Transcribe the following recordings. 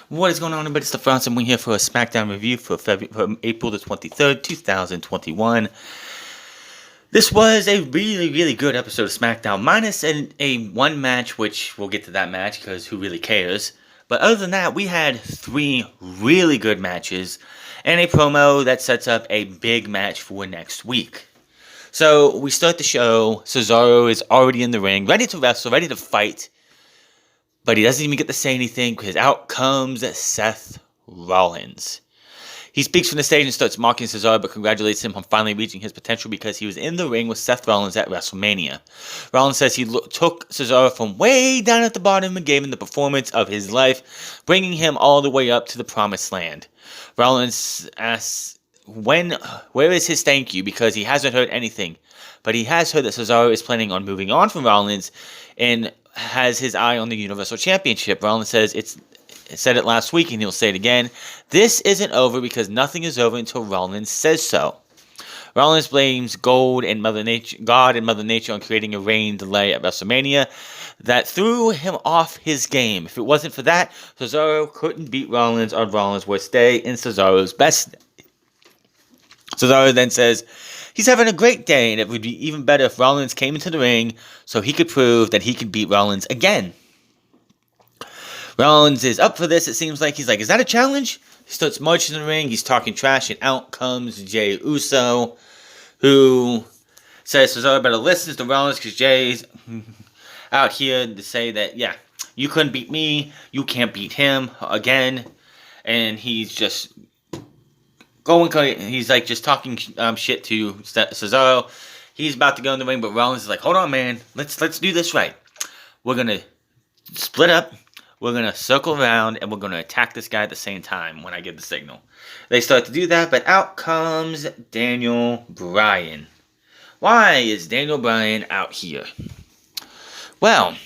What is going on, everybody? It's the Francis, and we're here for a SmackDown review for April the 23rd, 2021. This was a really, really good episode of SmackDown, minus a one match, which we'll get to that match, because who really cares? But other than that, we had three really good matches, and a promo that sets up a big match for next week. So, we start the show, Cesaro is already in the ring, ready to wrestle, ready to fight. But he doesn't even get to say anything because out comes Seth Rollins. He speaks from the stage and starts mocking Cesaro, but congratulates him on finally reaching his potential because he was in the ring with Seth Rollins at WrestleMania. Rollins says he took Cesaro from way down at the bottom and gave him the performance of his life, bringing him all the way up to the promised land. Rollins asks, where is his thank you? Because he hasn't heard anything. But he has heard that Cesaro is planning on moving on from Rollins and has his eye on the Universal Championship. Rollins says said it last week and he'll say it again. This isn't over because nothing is over until Rollins says so. Rollins blames God and Mother Nature on creating a rain delay at WrestleMania that threw him off his game. If it wasn't for that, Cesaro couldn't beat Rollins on Rollins' worst day in Cesaro's best day. Cesaro then says he's having a great day, and it would be even better if Rollins came into the ring so he could prove that he could beat Rollins again. Rollins is up for this, it seems like. He's like, is that a challenge? He starts marching in the ring, he's talking trash, and out comes Jey Uso, who says Cesaro better listen to Rollins because Jey's out here to say that, yeah, you couldn't beat me, you can't beat him again, and he's just he's like just talking shit to Cesaro. He's about to go in the ring, but Rollins is like, hold on, man. Let's do this right. We're going to split up. We're going to circle around, and we're going to attack this guy at the same time when I give the signal. They start to do that, but out comes Daniel Bryan. Why is Daniel Bryan out here? Well,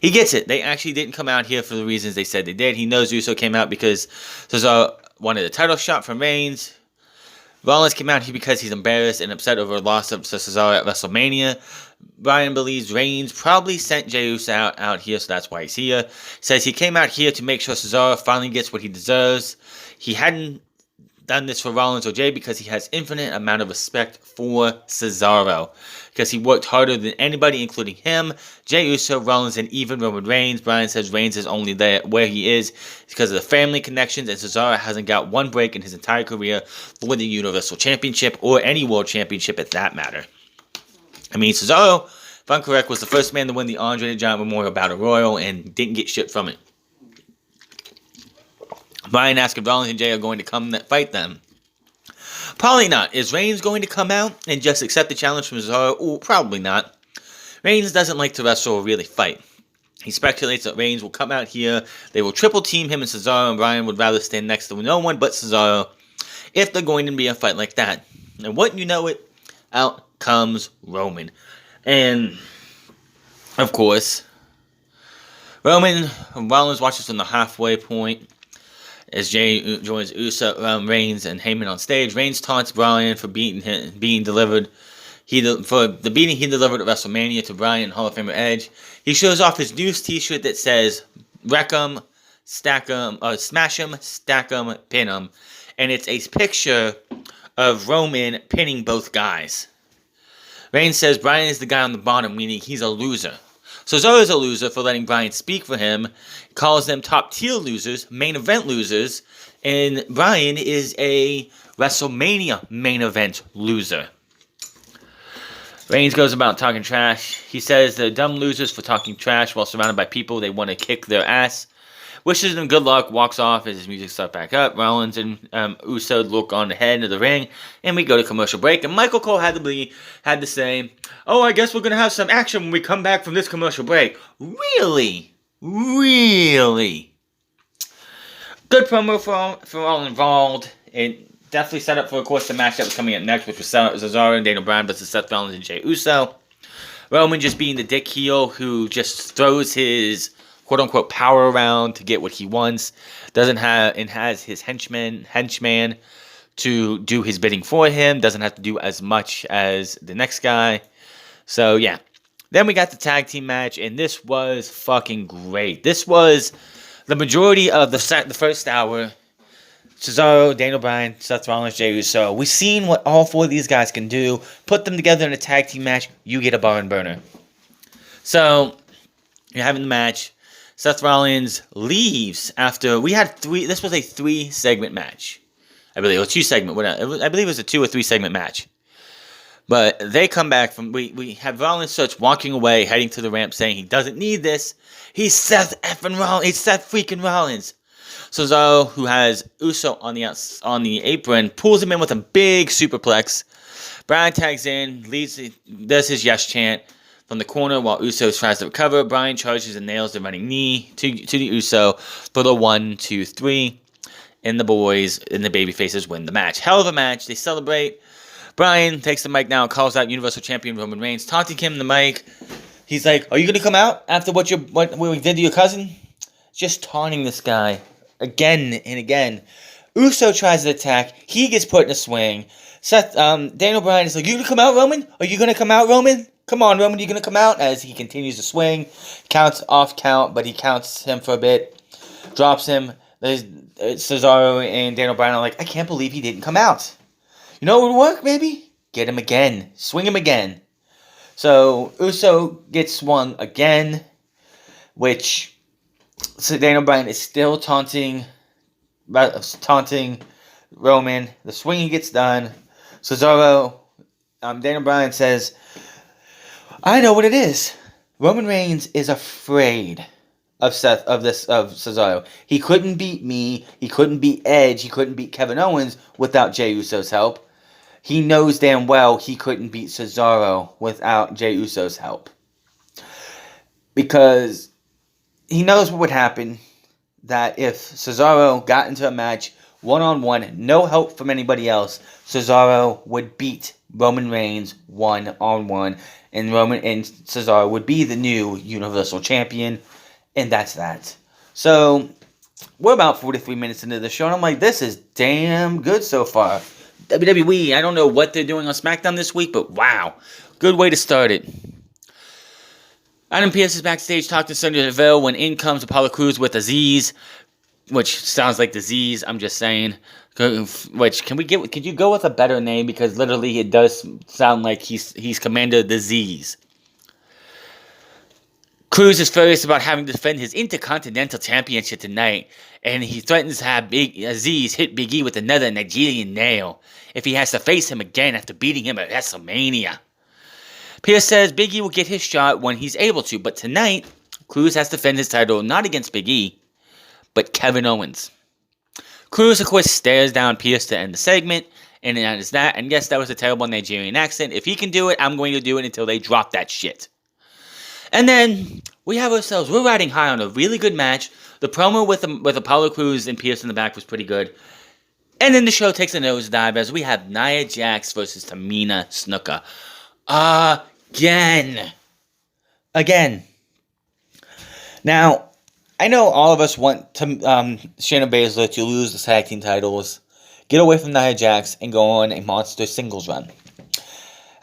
he gets it. They actually didn't come out here for the reasons they said they did. He knows Uso came out because Cesaro wanted a title shot from Reigns. Rollins came out here because he's embarrassed and upset over a loss of Cesaro at WrestleMania. Bryan believes Reigns probably sent Jey Uso out here, so that's why he's here. Says he came out here to make sure Cesaro finally gets what he deserves. He hadn't done this for Rollins or Jey because he has infinite amount of respect for Cesaro. Because he worked harder than anybody, including him, Jey Uso, Rollins, and even Roman Reigns. Bryan says Reigns is only there where he is because of the family connections, and Cesaro hasn't got one break in his entire career for the Universal Championship or any World Championship at that matter. I mean, Cesaro, if I'm correct, was the first man to win the Andre the Giant Memorial Battle Royal and didn't get shit from it. Bryan asks if Rollins and Jey are going to come fight them. Probably not. Is Reigns going to come out and just accept the challenge from Cesaro? Ooh, probably not. Reigns doesn't like to wrestle or really fight. He speculates that Reigns will come out here, they will triple team him and Cesaro, and Bryan would rather stand next to no one but Cesaro if they're going to be a fight like that. And wouldn't you know it, out comes Roman. And, of course, Rollins watches from the halfway point as Jey joins Reigns and Heyman on stage. Reigns taunts Bryan for being delivered. For the beating he delivered at WrestleMania to Bryan and Hall of Famer Edge. He shows off his new t-shirt that says, wreck 'em, stack 'em, smash 'em, stack 'em, pin 'em. And it's a picture of Roman pinning both guys. Reigns says Bryan is the guy on the bottom, meaning he's a loser. Cesaro is a loser for letting Bryan speak for him, calls them top-tier losers, main event losers, and Bryan is a WrestleMania main event loser. Reigns goes about talking trash. He says they're dumb losers for talking trash while surrounded by people they want to kick their ass. Wishes them good luck, walks off as his music starts back up. Rollins and Uso look on the head of the ring, and we go to commercial break. And Michael Cole had to say, oh, I guess we're going to have some action when we come back from this commercial break. Really? Really? Good promo for all involved. It definitely set up for, of course, the match that was coming up next, which was Cesaro and Daniel Bryan versus Seth Rollins and Jey Uso. Roman just being the dick heel who just throws his quote-unquote power around to get what he wants, has his henchman to do his bidding for him, doesn't have to do as much as the next guy. So, yeah. Then we got the tag team match, and this was fucking great. This was the majority of the first hour, Cesaro, Daniel Bryan, Seth Rollins, Jey Uso. We've seen what all 4 of these guys can do. Put them together in a tag team match, you get a barn burner. So, you're having the match. Seth Rollins leaves after we had 3. This was a 3-segment match. I believe, or 2-segment. I believe it was a 2 or 3-segment match. But they come back from, we have Rollins starts walking away, heading to the ramp, saying he doesn't need this. He's Seth effing Rollins. He's Seth freaking Rollins. Cesaro, who has Uso on the apron, pulls him in with a big superplex. Bryan tags in, does his yes chant from the corner while Uso tries to recover. Bryan charges and nails the running knee to the Uso for the 1, 2, 3. And the boys and the babyfaces win the match. Hell of a match. They celebrate. Bryan takes the mic now and calls out Universal Champion Roman Reigns, taunting him in the mic. He's like, "Are you going to come out after what we did to your cousin?" Just taunting this guy. Again and again. Uso tries to attack. He gets put in a swing. Daniel Bryan is like, "You gonna come out, Roman? Are you gonna come out, Roman? Come on, Roman, you gonna come out?" As he continues to swing. Counts off count, but he counts him for a bit. Drops him. Cesaro and Daniel Bryan are like, "I can't believe he didn't come out. You know what would work, maybe? Get him again. Swing him again." So Uso gets swung again, which... So Daniel Bryan is still taunting Roman. The swinging gets done. Cesaro, Daniel Bryan says, "I know what it is. Roman Reigns is afraid of Cesaro. He couldn't beat me. He couldn't beat Edge. He couldn't beat Kevin Owens without Jey Uso's help. He knows damn well he couldn't beat Cesaro without Jey Uso's help. Because he knows what would happen, that if Cesaro got into a match one-on-one, no help from anybody else, Cesaro would beat Roman Reigns one-on-one, and Cesaro would be the new Universal Champion, and that's that." So, we're about 43 minutes into the show, and I'm like, this is damn good so far. WWE, I don't know what they're doing on SmackDown this week, but wow, good way to start it. Adam Pearce is backstage talking to Sonya Deville when in comes Apollo Crews with Aziz, which sounds like disease, I'm just saying. Which, could you go with a better name? Because literally it does sound like he's Commander Disease. Crews is furious about having to defend his Intercontinental Championship tonight, and he threatens to have Aziz hit Big E with another Nigerian nail if he has to face him again after beating him at WrestleMania. Pearce says Big E will get his shot when he's able to, but tonight, Crews has to defend his title not against Big E, but Kevin Owens. Crews, of course, stares down Pearce to end the segment, and that is that. And yes, that was a terrible Nigerian accent. If he can do it, I'm going to do it until they drop that shit. And then we're riding high on a really good match. The promo with Apollo Crews and Pearce in the back was pretty good. And then the show takes a nosedive as we have Nia Jax versus Tamina Snuka. Again. Now, I know all of us want Shayna Baszler to lose the tag team titles, get away from Nia Jax, and go on a monster singles run.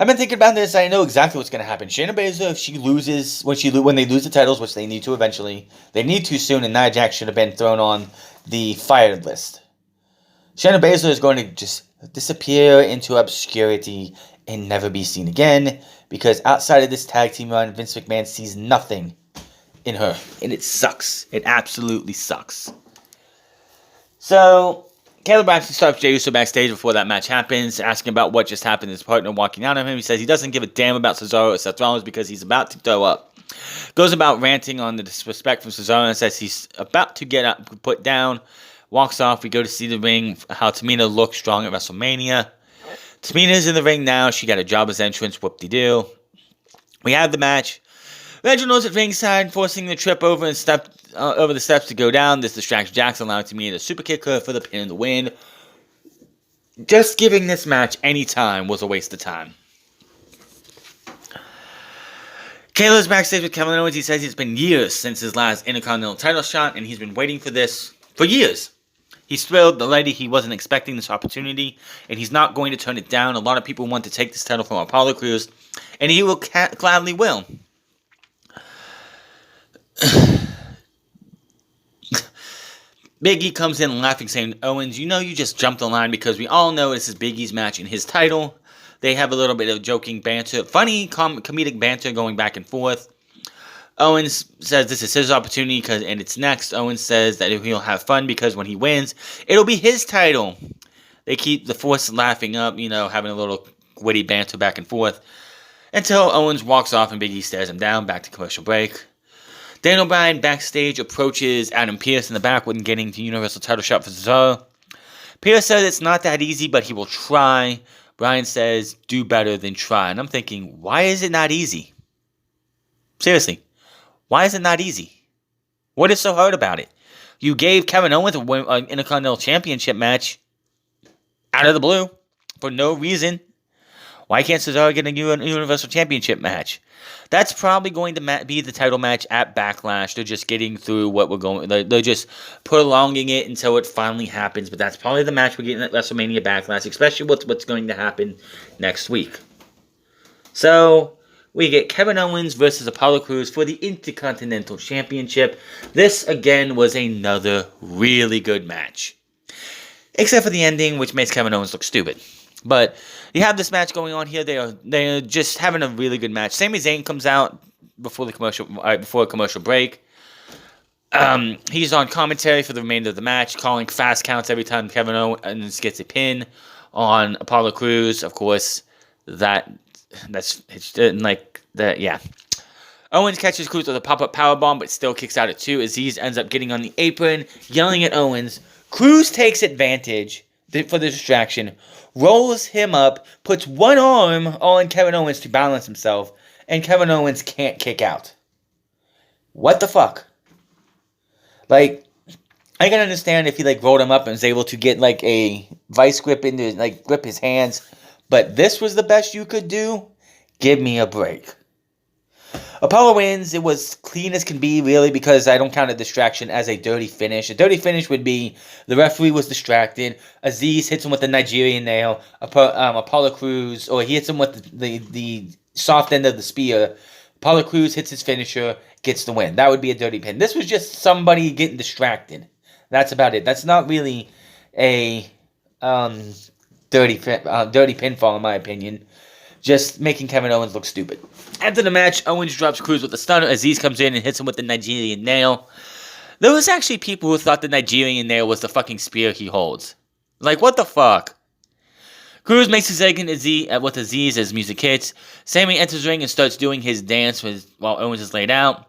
I've been thinking about this. I know exactly what's going to happen. Shayna Baszler, if she loses, when they lose the titles, which they need to eventually, they need to soon, and Nia Jax should have been thrown on the fired list. Shayna Baszler is going to just disappear into obscurity and never be seen again, because outside of this tag team run, Vince McMahon sees nothing in her, and it sucks. It absolutely sucks. So, Caleb Braxton stops Jey Uso backstage before that match happens, asking about what just happened. His partner walking out on him. He says he doesn't give a damn about Cesaro or Seth Rollins because he's about to throw up. Goes about ranting on the disrespect from Cesaro and says he's about to get up, put down. Walks off. We go to see the ring, how Tamina looks strong at WrestleMania. Tamina's in the ring now. She got a jobless entrance. Whoop-de-doo. We have the match. Reginald's at ringside, forcing the trip over the steps to go down. This distracts Jax, allowing Tamina to super kick her for the pin and the win. Just giving this match any time was a waste of time. Kayla's backstage with Kevin Owens. He says it's been years since his last Intercontinental title shot, and he's been waiting for this for years. He's thrilled. The lady, he wasn't expecting this opportunity, and he's not going to turn it down. A lot of people want to take this title from Apollo Crews, and he will gladly will. Big E comes in laughing, saying, Owens, you just jumped the line because we all know this is Big E's match and his title. They have a little bit of joking banter, funny comedic banter going back and forth. Owens says this is his opportunity and it's next. Owens says that he'll have fun because when he wins, it'll be his title. They keep the force laughing up, having a little witty banter back and forth until Owens walks off and Big E stares him down. Back to commercial break. Daniel Bryan backstage approaches Adam Pearce in the back when getting the Universal title shot for Cesaro. Pearce says it's not that easy, but he will try. Bryan says, do better than try. And I'm thinking, why is it not easy? Seriously, why is it not easy? What is so hard about it? You gave Kevin Owens an Intercontinental Championship match out of the blue for no reason. Why can't Cesaro get a Universal Championship match? That's probably going to be the title match at Backlash. They're just getting through what we're going. They're just prolonging it until it finally happens. But that's probably the match we're getting at WrestleMania Backlash, especially what's going to happen next week. So we get Kevin Owens versus Apollo Crews for the Intercontinental Championship. This again was another really good match, except for the ending, which makes Kevin Owens look stupid. But you have this match going on here. They are just having a really good match. Sami Zayn comes out before a commercial break. He's on commentary for the remainder of the match, calling fast counts every time Kevin Owens gets a pin on Apollo Crews. Of course, that's like that. Yeah. Owens catches Crews with a pop-up powerbomb, but still kicks out at 2. Aziz ends up getting on the apron, yelling at Owens. Crews takes advantage for the distraction, rolls him up, puts one arm on Kevin Owens to balance himself, and Kevin Owens can't kick out. What the fuck? Like, I can understand if he rolled him up and was able to get a vice grip into grip his hands, but this was the best you could do? Give me a break. Apollo wins. It was clean as can be, really, because I don't count a distraction as a dirty finish. A dirty finish would be the referee was distracted. Aziz hits him with the Nigerian nail. Apollo Crews, or he hits him with the soft end of the spear. Apollo Crews hits his finisher, gets the win. That would be a dirty pin. This was just somebody getting distracted. That's about it. That's not really a dirty pinfall, in my opinion. Just making Kevin Owens look stupid. After the match, Owens drops Crews with a stunner. Aziz comes in and hits him with the Nigerian nail. There was actually people who thought the Nigerian nail was the fucking spear he holds. What the fuck? Crews makes his egg with Aziz as music hits. Sami enters the ring and starts doing his dance while Owens is laid out.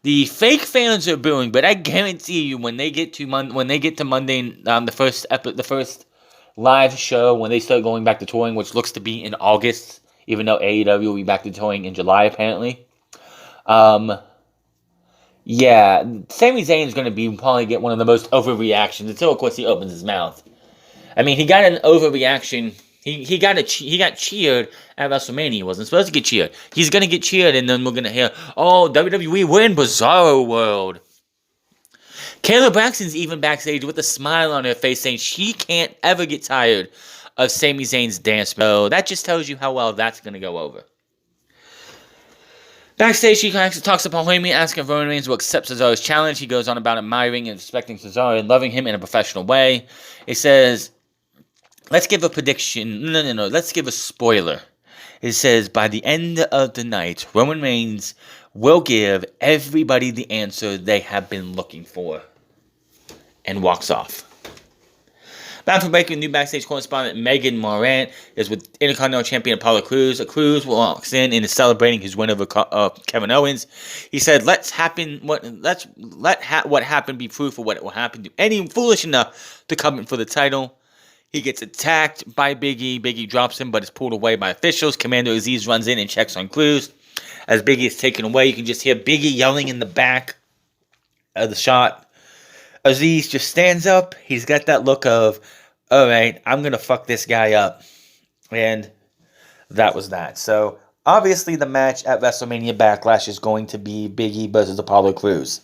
The fake fans are booing, but I guarantee you when they get to Monday, the first live show, when they start going back to touring, which looks to be in August, even though AEW will be back to touring in July, apparently. Yeah, Sami Zayn is going to probably get one of the most overreactions until, of course, he opens his mouth. I mean, he got an overreaction. He got cheered at WrestleMania. He wasn't supposed to get cheered. He's going to get cheered, and then we're going to hear, oh, WWE, we're in Bizarro World. Kayla Braxton's even backstage with a smile on her face saying she can't ever get tired of Sami Zayn's dance. So that just tells you how well that's going to go over. Backstage, she talks to Paul Heyman, asking if Roman Reigns will accept Cesaro's challenge. He goes on about admiring and respecting Cesaro and loving him in a professional way. He says, let's give a prediction. No. Let's give a spoiler. It says, by the end of the night, Roman Reigns will give everybody the answer they have been looking for. And walks off. Bound for breaking, new backstage correspondent Megan Morant is with Intercontinental Champion Apollo Crews. Crews walks in and is celebrating his win over Kevin Owens. He said, let what happened be proof of what will happen to any foolish enough to come in for the title. He gets attacked by Big E. Big E drops him, but is pulled away by officials. Commander Aziz runs in and checks on Crews. As Big E is taken away, you can just hear Big E yelling in the back of the shot. Aziz just stands up. He's got that look of, all right, I'm going to fuck this guy up. And that was that. So, obviously, the match at WrestleMania Backlash is going to be Big E versus Apollo Crews.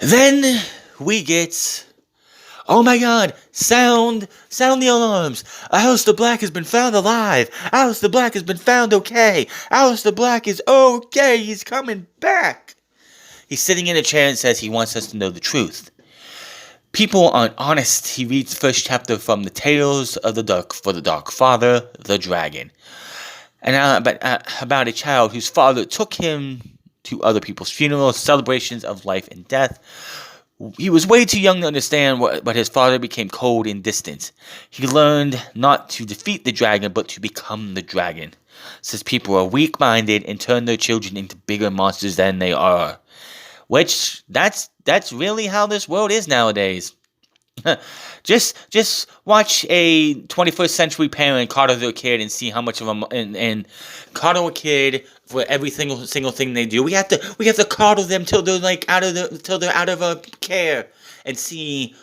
Then we get, oh my god, sound the alarms. Aleister Black has been found alive. Aleister Black has been found okay. Aleister Black is okay. He's coming back. He's sitting in a chair and says he wants us to know the truth. People aren't honest. He reads the first chapter from the Tales of the Dark Father, the Dragon. And about a child whose father took him to other people's funerals, celebrations of life and death. He was way too young to understand but his father became cold and distant. He learned not to defeat the dragon, but to become the dragon. Says people are weak-minded and turn their children into bigger monsters than they are. Which, that's really how this world is nowadays. Just watch a 21st century parent coddle their kid and see how much of a and coddle a kid for every single thing they do. We have to coddle them till they're out of care and see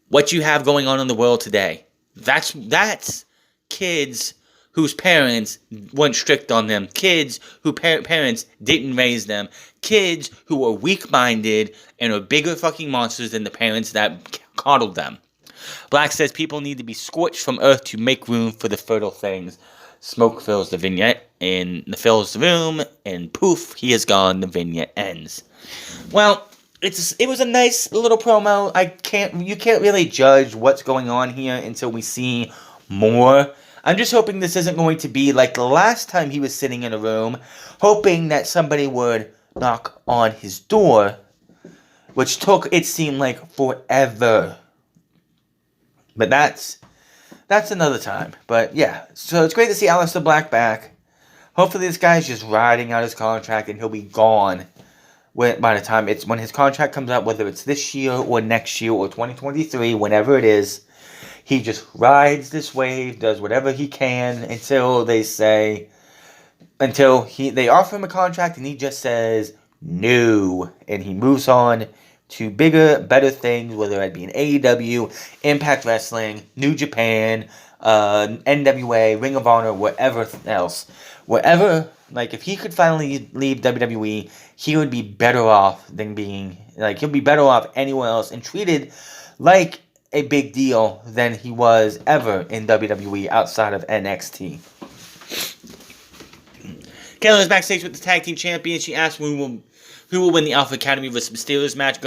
what you have going on in the world today. That's kids whose parents weren't strict on them. Kids whose parents didn't raise them. Kids who are weak-minded and are bigger fucking monsters than the parents that coddled them. Black says people need to be scorched from earth to make room for the fertile things. Smoke fills the vignette and fills the room, and poof, he is gone. The vignette ends. Well, it was a nice little promo. You can't really judge what's going on here until we see more. I'm just hoping this isn't going to be like the last time he was sitting in a room, hoping that somebody would knock on his door, which took, it seemed like, forever. But that's another time. But yeah, so it's great to see Aleister Black back. Hopefully this guy's just riding out his contract and he'll be gone by the time when his contract comes out, whether it's this year or next year or 2023, whenever it is. He just rides this wave, does whatever he can until they offer him a contract and he just says no, and he moves on to bigger, better things, whether it be in AEW, Impact Wrestling, New Japan, NWA, Ring of Honor, whatever else. If he could finally leave WWE, he would be better off than he'll be better off anywhere else and treated like a big deal than he was ever in WWE outside of NXT. Kayla is backstage with the tag team champion. She asks who will win the Alpha Academy vs. Steelers match.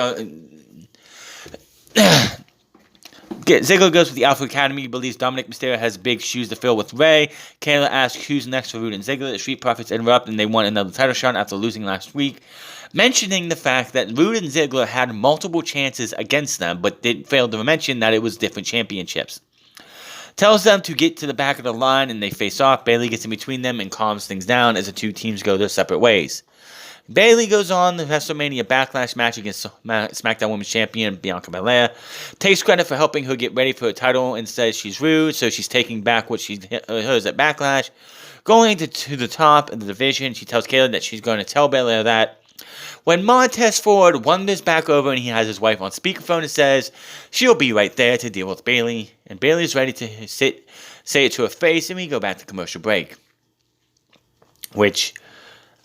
Ziggler goes with the Alpha Academy. He believes Dominic Mysterio has big shoes to fill with Rey. Kayla asks who's next for Rude and Ziggler. The Street Profits interrupt and they want another title shot after losing last week, mentioning the fact that Rude and Ziggler had multiple chances against them, but failed to mention that it was different championships. Tells them to get to the back of the line, and they face off. Bayley gets in between them and calms things down as the two teams go their separate ways. Bayley goes on the WrestleMania Backlash match against SmackDown Women's Champion Bianca Belair. Takes credit for helping her get ready for her title and says she's rude, so she's taking back what hers at Backlash. Going to the top of the division, she tells Kayla that she's going to tell Belair that. When Montez Ford wanders back over and he has his wife on speakerphone and says she'll be right there to deal with Bayley, and Bayley's ready to say it to her face, and we go back to commercial break. Which,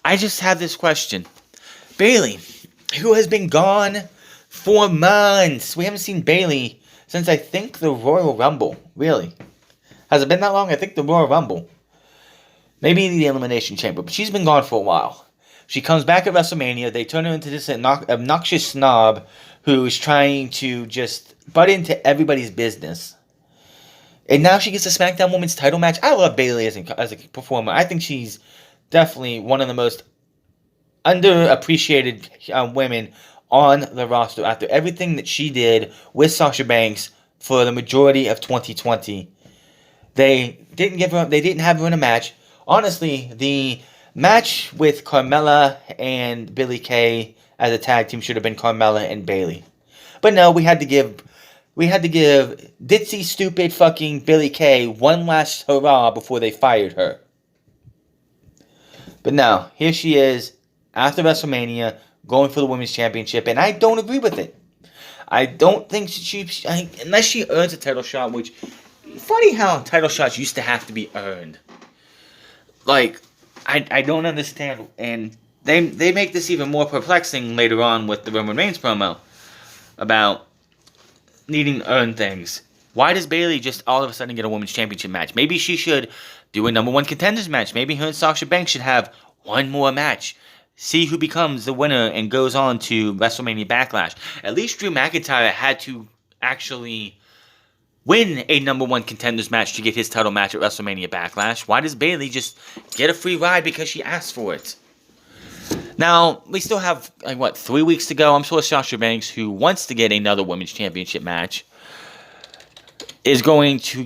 I just have this question. Bayley, who has been gone for months. We haven't seen Bayley since I think the Royal Rumble. Really. Has it been that long? I think the Royal Rumble. Maybe the Elimination Chamber, but she's been gone for a while. She comes back at WrestleMania. They turn her into this obnoxious snob who is trying to just butt into everybody's business. And now she gets a SmackDown Women's title match. I love Bayley as a performer. I think she's definitely one of the most underappreciated women on the roster after everything that she did with Sasha Banks for the majority of 2020. They didn't have her in a match. Honestly, the match with Carmella and Billie Kay as a tag team should have been Carmella and Bayley. But no, we had to give ditzy, stupid fucking Billie Kay one last hurrah before they fired her. But now, here she is, after WrestleMania, going for the Women's Championship, and I don't agree with it. I don't think unless she earns a title shot, which, funny how title shots used to have to be earned. I don't understand, and they make this even more perplexing later on with the Roman Reigns promo about needing to earn things. Why does Bayley just all of a sudden get a Women's Championship match? Maybe she should do a number one contenders match. Maybe her and Sasha Banks should have one more match. see who becomes the winner and goes on to WrestleMania Backlash. At least Drew McIntyre had to actually win a number one contenders match to get his title match at WrestleMania Backlash. Why does Bayley just get a free ride because she asked for it? Now, we still have, 3 weeks to go. I'm sure Sasha Banks, who wants to get another women's championship match, is going to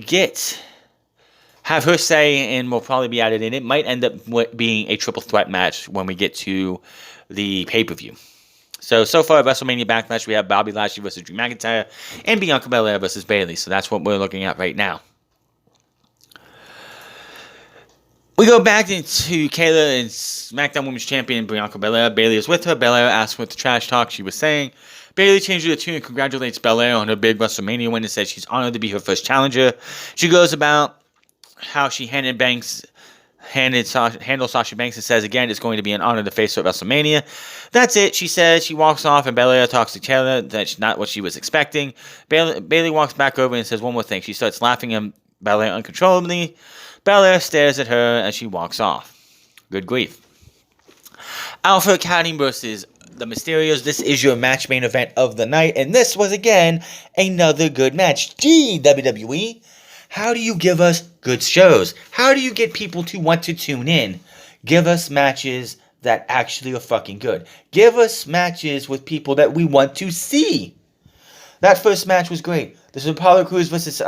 have her say and will probably be added in. It might end up being a triple threat match when we get to the pay-per-view. So far at WrestleMania Backlash, we have Bobby Lashley versus Drew McIntyre and Bianca Belair versus Bayley. So that's what we're looking at right now. We go back into Kayla and SmackDown Women's Champion Bianca Belair. Bayley is with her. Belair asks what the trash talk she was saying. Bayley changes the tune and congratulates Belair on her big WrestleMania win and says she's honored to be her first challenger. She goes about how she handled Sasha Banks and says, again, it's going to be an honor to face her at WrestleMania. That's it, she says. She walks off, and Belair talks to Kayla. That's not what she was expecting. Bayley walks back over and says one more thing. She starts laughing at Belair uncontrollably. Belair stares at her as she walks off. Good grief. Alpha Academy versus the Mysterios. This is your match main event of the night, and this was, again, another good match. Gee, WWE, how do you give us good shows? How do you get people to want to tune in? Give us matches that actually are fucking good. Give us matches with people that we want to see. That first match was great. This was Apollo Crews versus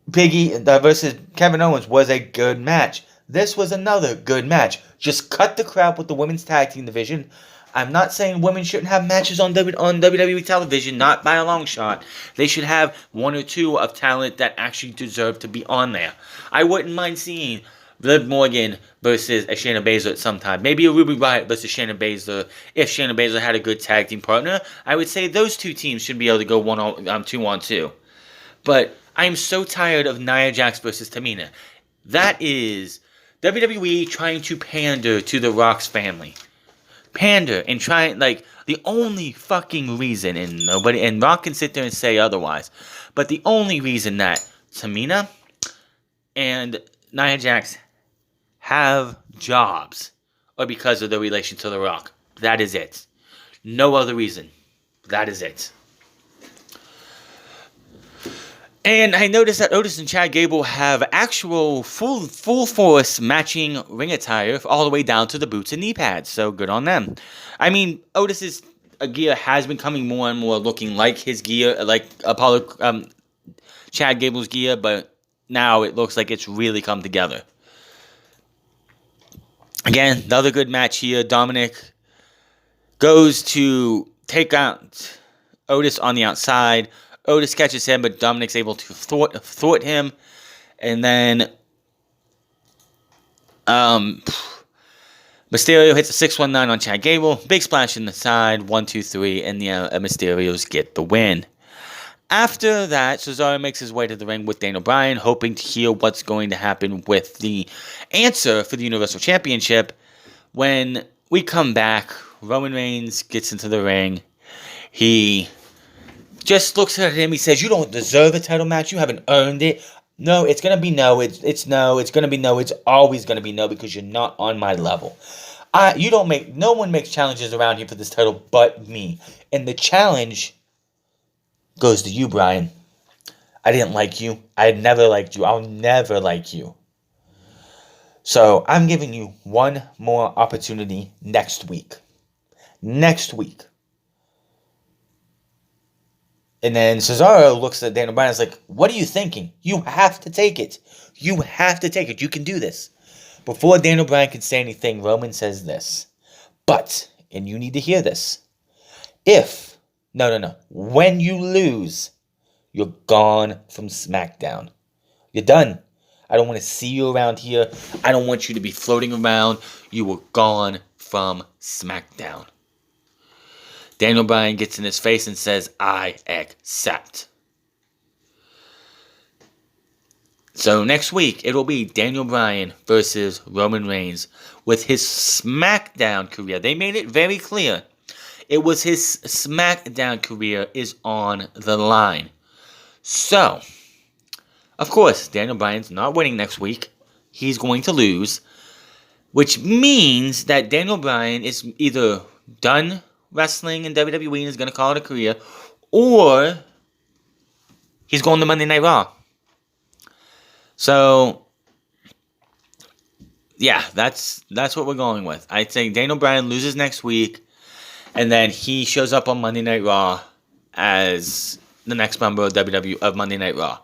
Biggie versus Kevin Owens was a good match. This was another good match. Just cut the crap with the women's tag team division. I'm not saying women shouldn't have matches on WWE television, not by a long shot. They should have one or two of talent that actually deserve to be on there. I wouldn't mind seeing Liv Morgan versus a Shayna Baszler at some time. Maybe a Ruby Riott versus Shayna Baszler. If Shayna Baszler had a good tag team partner, I would say those two teams should be able to go 2-on-2. But I am so tired of Nia Jax versus Tamina. That is WWE trying to pander to the Rock's family. Pander and try, the only fucking reason, and Rock can sit there and say otherwise, but the only reason that Tamina and Nia Jax have jobs are because of their relation to The Rock. That is it. No other reason. That is it. And I noticed that Otis and Chad Gable have actual full force matching ring attire all the way down to the boots and knee pads. So good on them. I mean, Otis's gear has been coming more and more looking like his gear, like Chad Gable's gear, but now it looks like it's really come together. Again, another good match here. Dominic goes to take out Otis on the outside. Otis catches him, but Dominic's able to thwart him. And then Mysterio hits a 619 on Chad Gable. Big splash in the side. 1, 2, 3. And the Mysterios get the win. After that, Cesaro makes his way to the ring with Daniel Bryan, hoping to hear what's going to happen with the answer for the Universal Championship. When we come back, Roman Reigns gets into the ring. He just looks at him. He says, "You don't deserve a title match. You haven't earned it. No, it's going to be no. It's no. It's going to be no. It's always going to be no because you're not on my level. No one makes challenges around here for this title but me. And the challenge goes to you, Bryan. I didn't like you. I never liked you. I'll never like you. So I'm giving you one more opportunity next week. Next week." And then Cesaro looks at Daniel Bryan and is like, "What are you thinking? You have to take it. You have to take it. You can do this." Before Daniel Bryan can say anything, Roman says this. "But," and you need to hear this, when you lose, you're gone from SmackDown. You're done. I don't want to see you around here. I don't want you to be floating around. You were gone from SmackDown. Daniel Bryan gets in his face and says, "I accept." So next week, it will be Daniel Bryan versus Roman Reigns with his SmackDown career. They made it very clear. It was his SmackDown career is on the line. So, of course, Daniel Bryan's not winning next week. He's going to lose. which means that Daniel Bryan is either done wrestling in WWE and is going to call it a career, or he's going to Monday Night Raw. So, yeah, that's what we're going with. I think Daniel Bryan loses next week, and then he shows up on Monday Night Raw as the next member of WWE of Monday Night Raw.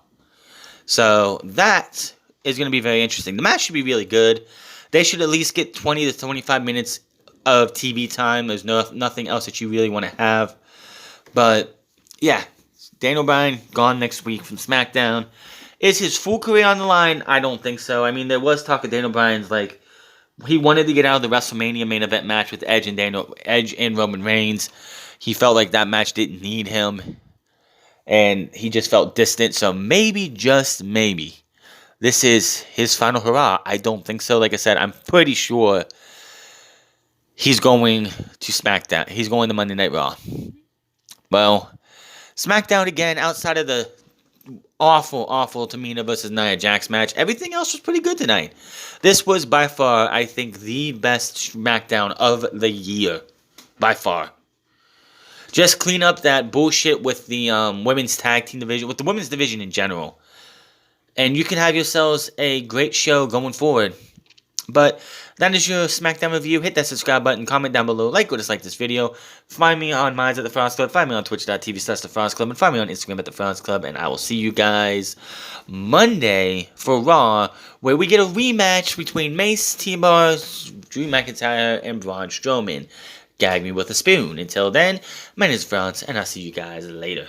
So that is going to be very interesting. The match should be really good. They should at least get 20 to 25 minutes of TV time. There's nothing else that you really want to have. But, yeah, Daniel Bryan gone next week from SmackDown. Is his full career on the line? I don't think so. I mean, there was talk of Daniel Bryan's, like, he wanted to get out of the WrestleMania main event match with Edge and Roman Reigns. He felt like that match didn't need him. And he just felt distant. So maybe, just maybe, this is his final hurrah. I don't think so. Like I said, I'm pretty sure he's going to SmackDown. He's going to Monday Night Raw. Well, SmackDown again, outside of the awful Tamina versus Nia Jax match, everything else was pretty good tonight. This was by far, I think, the best SmackDown of the year. By far. Just clean up that bullshit with the women's tag team division, with the women's division in general. And you can have yourselves a great show going forward. But that is your SmackDown review. Hit that subscribe button, comment down below, like or dislike this video. Find me on Minds at the Frost Club, find me on twitch.tv/the Frost Club, and find me on Instagram at the Frost Club. And I will see you guys Monday for Raw, where we get a rematch between Mace, T-Bar, Drew McIntyre, and Braun Strowman. Gag me with a spoon. Until then, my name is Franz, and I'll see you guys later.